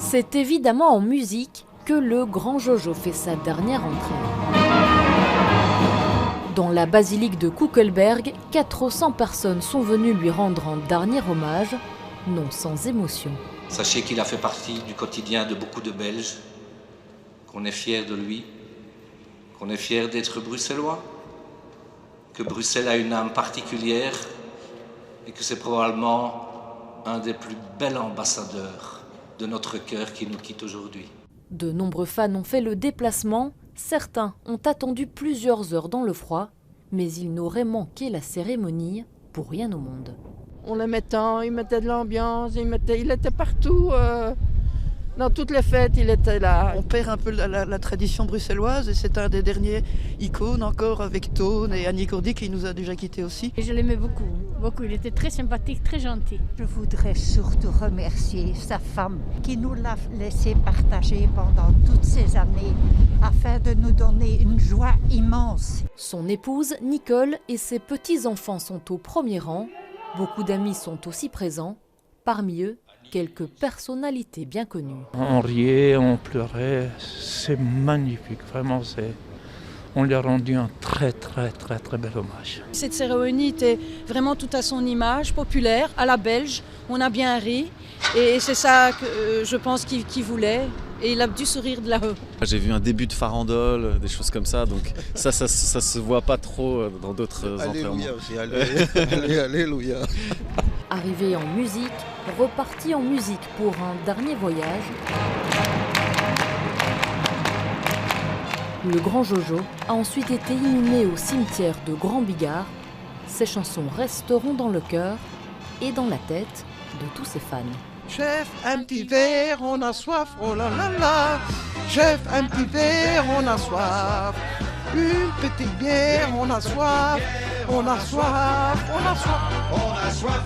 C'est évidemment en musique que le grand Jojo fait sa dernière entrée. Dans la basilique de Kuckelberg, 400 personnes sont venues lui rendre un dernier hommage, non sans émotion. Sachez qu'il a fait partie du quotidien de beaucoup de Belges, qu'on est fiers de lui, qu'on est fiers d'être bruxellois, que Bruxelles a une âme particulière et que c'est probablement un des plus bels ambassadeurs de notre cœur qui nous quitte aujourd'hui. De nombreux fans ont fait le déplacement, certains ont attendu plusieurs heures dans le froid, mais ils n'auraient manqué la cérémonie pour rien au monde. On l'aimait tant, il mettait de l'ambiance, il était partout. Dans toutes les fêtes, il était là. On perd un peu la tradition bruxelloise et c'est un des derniers icônes encore avec Tone et Annie Cordy qui nous a déjà quittés aussi. Et je l'aimais beaucoup, beaucoup. Il était très sympathique, très gentil. Je voudrais surtout remercier sa femme qui nous l'a laissé partager pendant toutes ces années afin de nous donner une joie immense. Son épouse, Nicole, et ses petits-enfants sont au premier rang. Beaucoup d'amis sont aussi présents. Parmi eux, quelques personnalités bien connues. On riait, on pleurait, c'est magnifique, vraiment, on lui a rendu un très bel hommage. Cette cérémonie était vraiment tout à son image, populaire, à la belge, on a bien ri et c'est ça que je pense qu'il voulait et il a dû sourire de là-haut. J'ai vu un début de farandole, des choses comme ça, donc ça se voit pas trop dans d'autres enterrements. Alléluia. Arrivé en musique, reparti en musique pour un dernier voyage, le grand Jojo a ensuite été inhumé au cimetière de Grand Bigard. Ses chansons resteront dans le cœur et dans la tête de tous ses fans. Chef, un petit verre, on a soif, oh là là là. Chef, un petit verre, on a soif. Une petite bière, on a soif, on a soif, on a soif. On a soif.